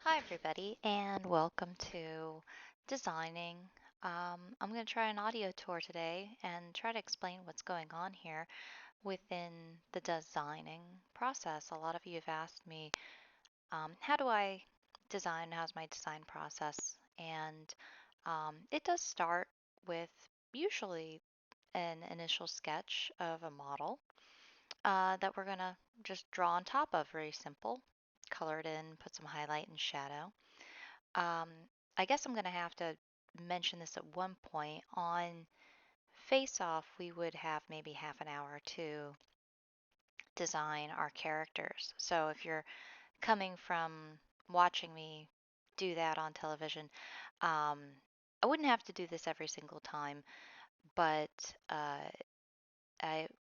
Hi, everybody, and welcome to Designing. I'm going to try an audio tour today and try to explain what's going on here within the designing process. A lot of you have asked me, how do I design? How's my design process? And it does start with usually an initial sketch of a model that we're going to just draw on top of, very simple. Color it in, put some highlight and shadow. um, I guess I'm going to have to mention this at one point. On Face Off, we would have maybe half an hour to design our characters. So if you're coming from watching me do that on television, um, I wouldn't have to do this every single time, but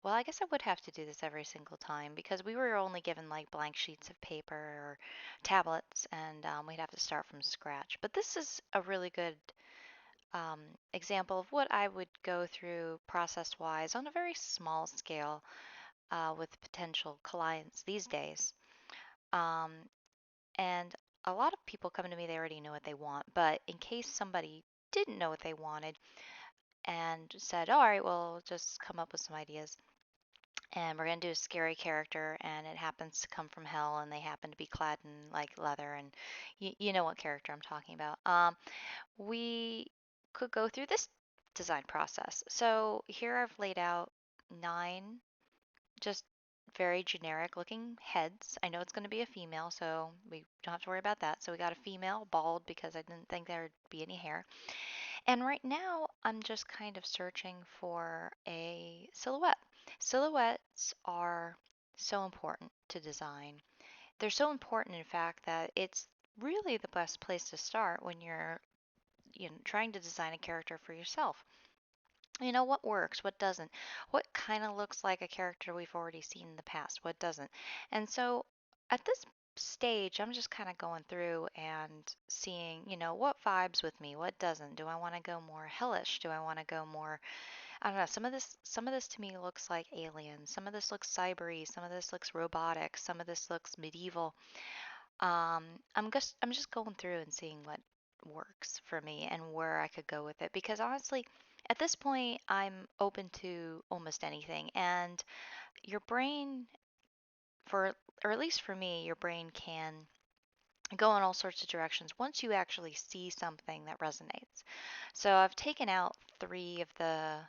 I guess I would have to do this every single time because we were only given like blank sheets of paper or tablets, and we'd have to start from scratch. But this is a really good um, example of what I would go through process wise on a very small scale with potential clients these days. Um, and a lot of people come to me, they already know what they want, but in case somebody didn't know what they wanted and said, all right, well, just come up with some ideas. And we're going to do a scary character, and it happens to come from hell, and they happen to be clad in like leather, and you know what character I'm talking about. We could go through this design process. So here I've laid out 9 just very generic looking heads. I know it's going to be a female, so we don't have to worry about that. So we got a female, bald, because I didn't think there would be any hair. And right now I'm just kind of searching for a silhouette. Silhouettes are so important to design. They're so important, in fact, that it's really the best place to start when you're trying to design a character for yourself. What works, what doesn't, what kind of looks like a character we've already seen in the past, what doesn't. And so at this stage, I'm just kind of going through and seeing, what vibes with me, what doesn't. Do I want to go more hellish? Do I want to go more, I don't know, some of this to me looks like alien, some of this looks cybery, some of this looks robotic, some of this looks medieval. I'm just going through and seeing what works for me and where I could go with it because honestly, at this point, I'm open to almost anything. And your brain, for or at least for me, your brain can go in all sorts of directions once you actually see something that resonates. So I've taken out 3 of the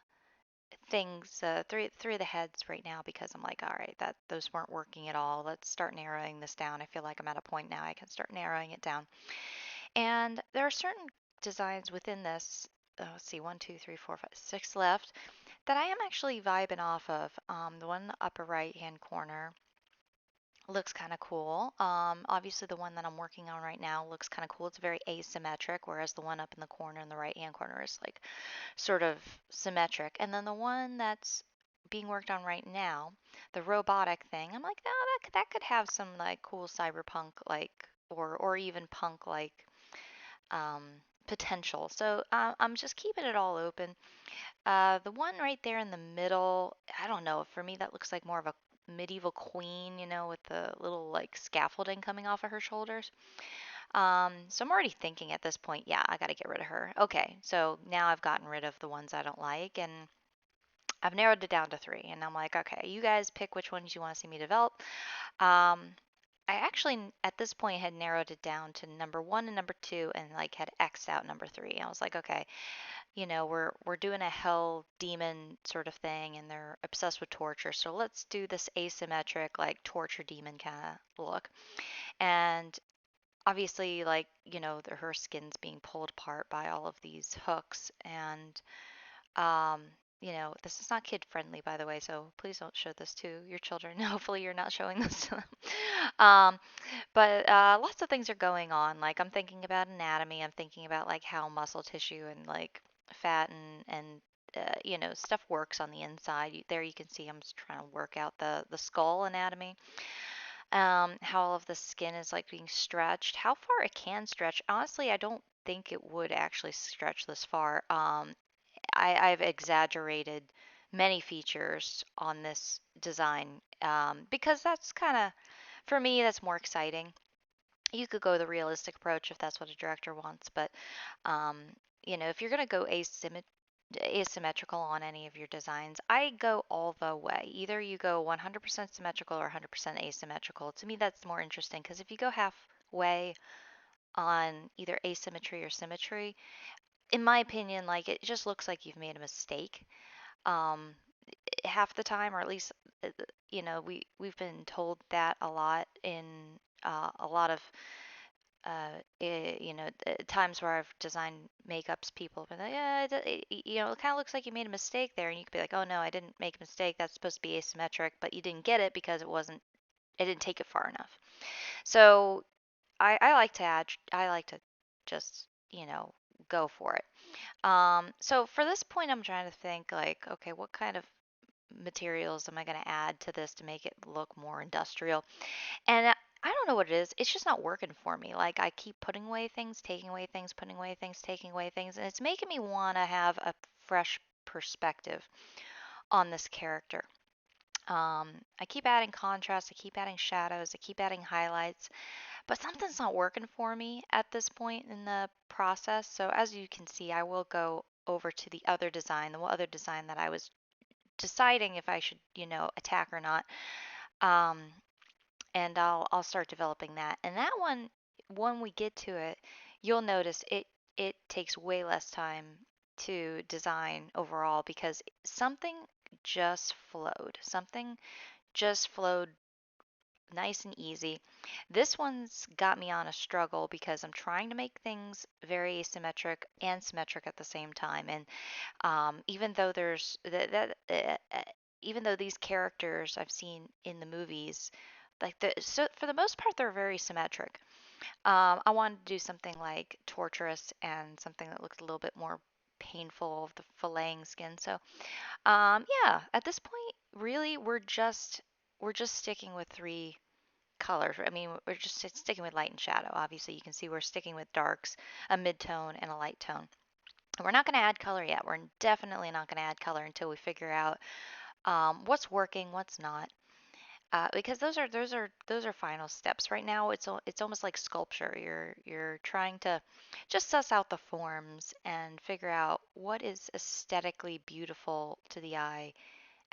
heads right now because I'm like, all right, that those weren't working at all. Let's start narrowing this down. I feel like I'm at a point now I can start narrowing it down. And there are certain designs within this. Let's see, one, two, three, four, five, 6 left that I am actually vibing off of. The one in the upper right hand corner looks kind of cool. Obviously, the one that I'm working on right now looks kind of cool. It's very asymmetric, whereas the one up in the corner in the right hand corner is like sort of symmetric. And then the one that's being worked on right now, the robotic thing, I'm like, no, that could have some like cool cyberpunk like or even punk like um, potential. So I'm just keeping it all open. The one right there in the middle, I don't know. For me, that looks like more of a medieval queen, with the little like scaffolding coming off of her shoulders. So I'm already thinking at this point, yeah, I got to get rid of her. Okay, so now I've gotten rid of the ones I don't like, and I've narrowed it down to 3. And I'm like, okay, you guys pick which ones you want to see me develop. Um, I actually, at this point, had narrowed it down to number 1 and number 2, and like had X'd out number 3. I was like, okay, we're doing a hell demon sort of thing, and they're obsessed with torture. So let's do this asymmetric, like torture demon kind of look. And obviously, like her skin's being pulled apart by all of these hooks, and um, this is not kid friendly, by the way, so please don't show this to your children. Hopefully, you're not showing this to them. Um, but lots of things are going on. Like I'm thinking about anatomy. I'm thinking about like how muscle tissue and like fat and stuff works on the inside. There you can see I'm just trying to work out the skull anatomy. How all of the skin is like being stretched. How far it can stretch. Honestly, I don't think it would actually stretch this far. I've exaggerated many features on this design because that's kind of, for me, that's more exciting. You could go the realistic approach if that's what a director wants, but um, if you're going to go asymmetrical on any of your designs, I go all the way. Either you go 100% symmetrical or 100% asymmetrical. To me, that's more interesting because if you go halfway on either asymmetry or symmetry, in my opinion, like it just looks like you've made a mistake. Um, Half the time, or at least we've been told that a lot in a lot of times where I've designed makeups, people have been like, yeah, it kind of looks like you made a mistake there, and you could be like, oh no, I didn't make a mistake. That's supposed to be asymmetric, but you didn't get it because it didn't take it far enough. So I like to add, I like to just go for it. So for this point, I'm trying to think like, okay, what kind of materials am I going to add to this to make it look more industrial? And I don't know what it is. It's just not working for me. Like I keep putting away things, taking away things, putting away things, taking away things, and it's making me want to have a fresh perspective on this character. I keep adding contrast, I keep adding shadows, I keep adding highlights, but something's not working for me at this point in the process. So as you can see, I will go over to the other design that I was deciding if I should, attack or not. Um, and I'll start developing that. And that one, when we get to it, you'll notice it takes way less time to design overall because something just flowed. Something just flowed nice and easy. This one's got me on a struggle because I'm trying to make things very asymmetric and symmetric at the same time. And even though there's even though these characters I've seen in the movies, so for the most part they're very symmetric. I wanted to do something like torturous and something that looked a little bit more painful of the filleting skin. So yeah, at this point, really we're just sticking with three colors. I mean, we're just sticking with light and shadow. Obviously, you can see we're sticking with darks, a mid-tone, and a light tone. We're not going to add color yet. We're definitely not going to add color until we figure out what's working, what's not, because those are final steps. Right now, it's almost like sculpture. You're trying to just suss out the forms and figure out what is aesthetically beautiful to the eye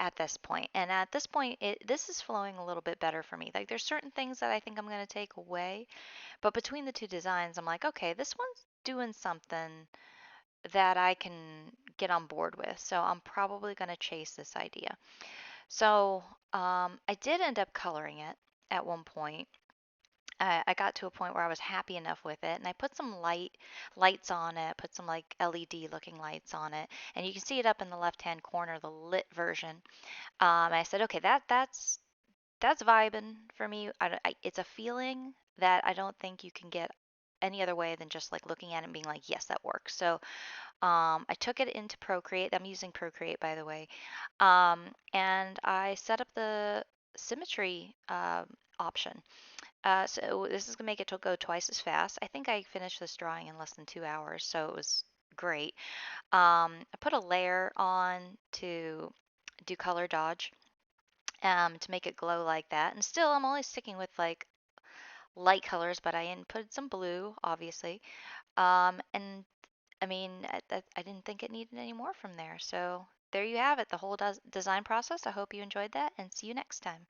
at this point. And at this point, this is flowing a little bit better for me. Like there's certain things that I think I'm going to take away, but between the two designs, I'm like, okay, this one's doing something that I can get on board with. So I'm probably going to chase this idea. So I did end up coloring it at one point. I got to a point where I was happy enough with it, and I put some lights on it, put some like LED looking lights on it, and you can see it up in the left hand corner, the lit version. I said, okay, that's vibing for me. It's a feeling that I don't think you can get any other way than just like looking at it and being like, yes, that works. So I took it into Procreate. I'm using Procreate, by the way. And I set up the symmetry option. So this is gonna make it to go twice as fast. I think I finished this drawing in less than 2 hours, so it was great. I put a layer on to do color dodge to make it glow like that. And still, I'm only sticking with like light colors, but I inputted some blue, obviously. And I mean, I didn't think it needed any more from there. So there you have it, the whole design process. I hope you enjoyed that and see you next time.